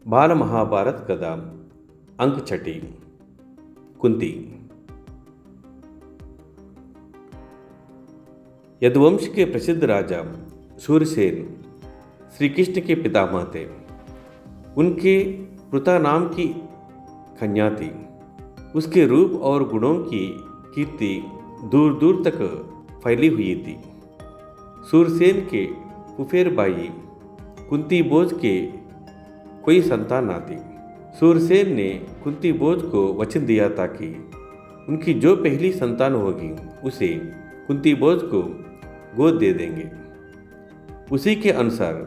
बाल महाभारत कथा अंक छठी कुंती। यदुवंश के प्रसिद्ध राजा सूरसेन श्री कृष्ण के पितामह थे। उनके पृथा नाम की कन्या थी। उसके रूप और गुणों की कीर्ति दूर दूर तक फैली हुई थी। सूरसेन के फुफेर भाई कुंती भोज के कोई संतान ना थी। सूरसेन ने कुंती भोज को वचन दिया था कि उनकी जो पहली संतान होगी उसे कुंती भोज को गोद दे देंगे। उसी के अनुसार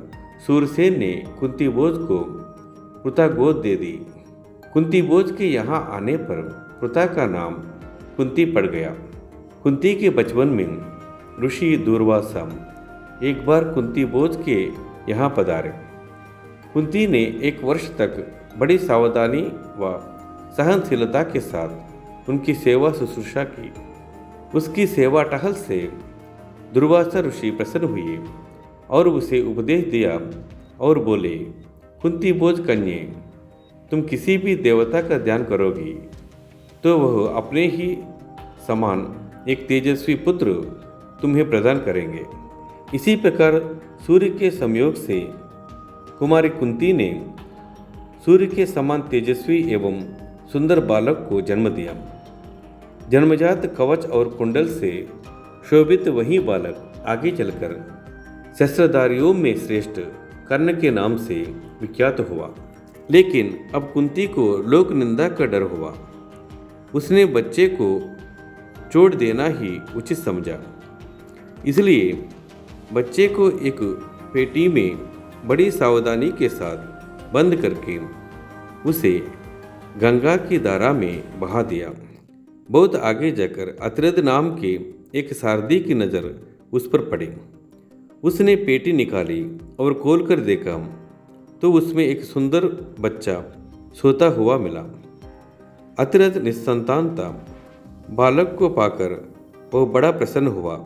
सूरसेन ने कुंती भोज को पृथा गोद दे दी। कुंती भोज के यहाँ आने पर पृथा का नाम कुंती पड़ गया। कुंती के बचपन में ऋषि दूर्वासा एक बार कुंती भोज के यहाँ पधारे। कुंती ने एक वर्ष तक बड़ी सावधानी व सहनशीलता के साथ उनकी सेवा शुश्रूषा की। उसकी सेवा टहल से दूर्वासा ऋषि प्रसन्न हुए और उसे उपदेश दिया और बोले, कुंती भोज कन्ये, तुम किसी भी देवता का ध्यान करोगी तो वह अपने ही समान एक तेजस्वी पुत्र तुम्हें प्रदान करेंगे। इसी प्रकार सूर्य के संयोग से कुमारी कुंती ने सूर्य के समान तेजस्वी एवं सुंदर बालक को जन्म दिया। जन्मजात कवच और कुंडल से शोभित वही बालक आगे चलकर शस्त्रधारियों में श्रेष्ठ कर्ण के नाम से विख्यात हुआ। लेकिन अब कुंती को लोक निंदा का डर हुआ। उसने बच्चे को छोड़ देना ही उचित समझा। इसलिए बच्चे को एक पेटी में बड़ी सावधानी के साथ बंद करके उसे गंगा की धारा में बहा दिया। बहुत आगे जाकर अतिरथ नाम के एक सारथी की नज़र उस पर पड़ी। उसने पेटी निकाली और खोलकर देखा तो उसमें एक सुंदर बच्चा सोता हुआ मिला। अतिरथ निस्संतान था। बालक को पाकर वह बड़ा प्रसन्न हुआ।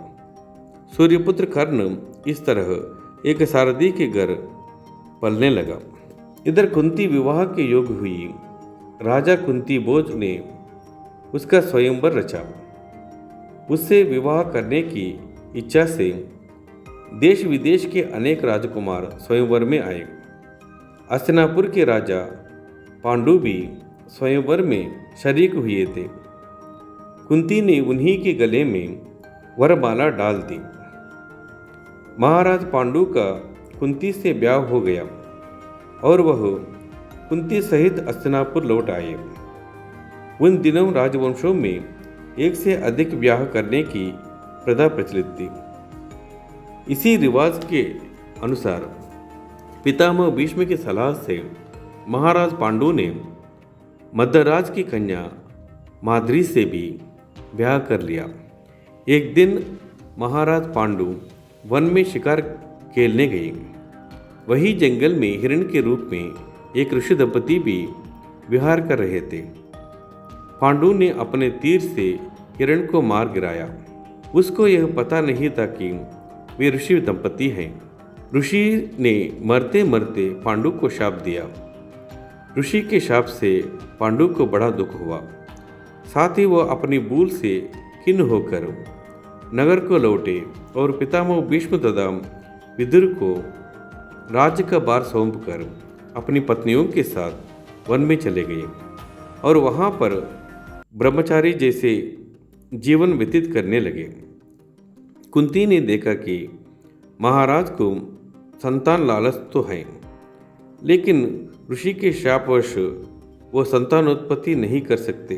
सूर्यपुत्र कर्ण इस तरह एक सारथी के घर पलने लगा। इधर कुंती विवाह के योग हुई। राजा कुंती भोज ने उसका स्वयंवर रचा। उससे विवाह करने की इच्छा से देश विदेश के अनेक राजकुमार स्वयंवर में आए। हस्तिनापुर के राजा पांडु भी स्वयंवर में शरीक हुए थे। कुंती ने उन्हीं के गले में वरमाला डाल दी। महाराज पांडु का कुंती से ब्याह हो गया और वह कुंती सहित हस्तिनापुर लौट आए। उन दिनों राजवंशों में एक से अधिक ब्याह करने की प्रथा प्रचलित थी। इसी रिवाज के अनुसार पितामह भीष्म की सलाह से महाराज पांडु ने मद्दराज की कन्या माद्री से भी ब्याह कर लिया। एक दिन महाराज पांडु वन में शिकार खेलने गए। वही जंगल में हिरण के रूप में एक ऋषि दंपति भी विहार कर रहे थे। पांडु ने अपने तीर से हिरण को मार गिराया। उसको यह पता नहीं था कि वे ऋषि दंपति हैं। ऋषि ने मरते मरते पांडु को शाप दिया। ऋषि के शाप से पांडु को बड़ा दुख हुआ। साथ ही वह अपनी भूल से खिन्न होकर नगर को लौटे और पितामह भीष्म तथा विदुर को राज्य का भार सौंपकर अपनी पत्नियों के साथ वन में चले गए और वहाँ पर ब्रह्मचारी जैसे जीवन व्यतीत करने लगे। कुंती ने देखा कि महाराज को संतान लालच तो है, लेकिन ऋषि के शापवश वो संतानोत्पत्ति नहीं कर सकते।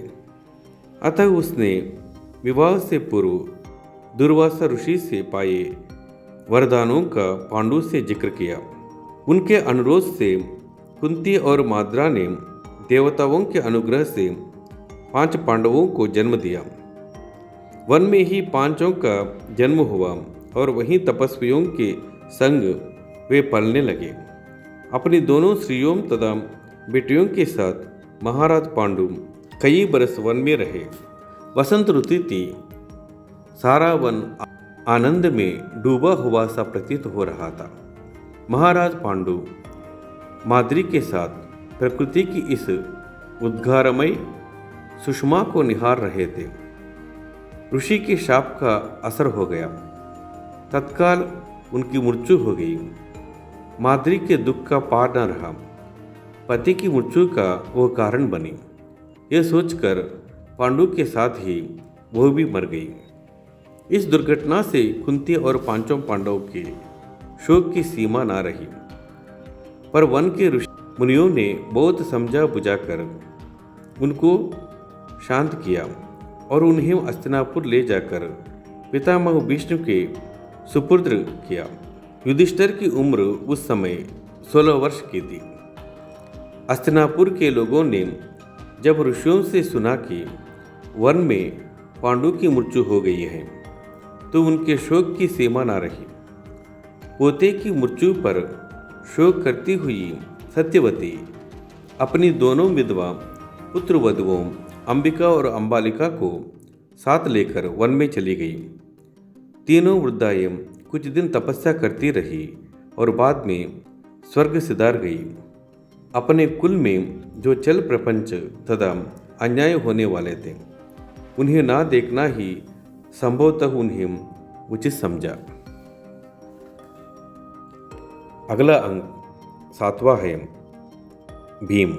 अतः उसने विवाह से पूर्व दूर्वासा ऋषि से पाए वरदानों का पांडु से जिक्र किया। उनके अनुरोध से कुंती और माद्रा ने देवताओं के अनुग्रह से 5 पांडवों को जन्म दिया। वन में ही 5 का जन्म हुआ और वहीं तपस्वियों के संग वे पलने लगे। अपनी दोनों स्त्रियों तथा बेटियों के साथ महाराज पांडु कई बरस वन में रहे। वसंत ऋतु थी। सारा वन आनंद में डूबा हुआ सा प्रतीत हो रहा था। महाराज पांडु माद्री के साथ प्रकृति की इस उद्गारमय सुषमा को निहार रहे थे। ऋषि के शाप का असर हो गया। तत्काल उनकी मृत्यु हो गई। माद्री के दुख का पार न रहा। पति की मृत्यु का वो कारण बनी। यह सोचकर पांडु के साथ ही वो भी मर गई। इस दुर्घटना से कुंती और पांचों पांडवों के शोक की सीमा ना रही। पर वन के ऋषि मुनियों ने बहुत समझा बुझाकर उनको शांत किया और उन्हें हस्तिनापुर ले जाकर पितामह विष्णु के सुपुर्द किया। युधिष्ठिर की उम्र उस समय 16 वर्ष की थी। हस्तिनापुर के लोगों ने जब ऋषियों से सुना कि वन में पांडु की मृत्यु हो गई है तो उनके शोक की सीमा ना रही। पोते की मृत्यु पर शोक करती हुई सत्यवती अपनी दोनों विधवा पुत्र वधुओं अंबिका और अंबालिका को साथ लेकर वन में चली गई। तीनों वृद्धाएं कुछ दिन तपस्या करती रही और बाद में स्वर्ग सिधार गई। अपने कुल में जो चल प्रपंच तथा अन्याय होने वाले थे उन्हें ना देखना ही संभवतः उन्हें उचित समझा। अगला अंक 7वां है भीम।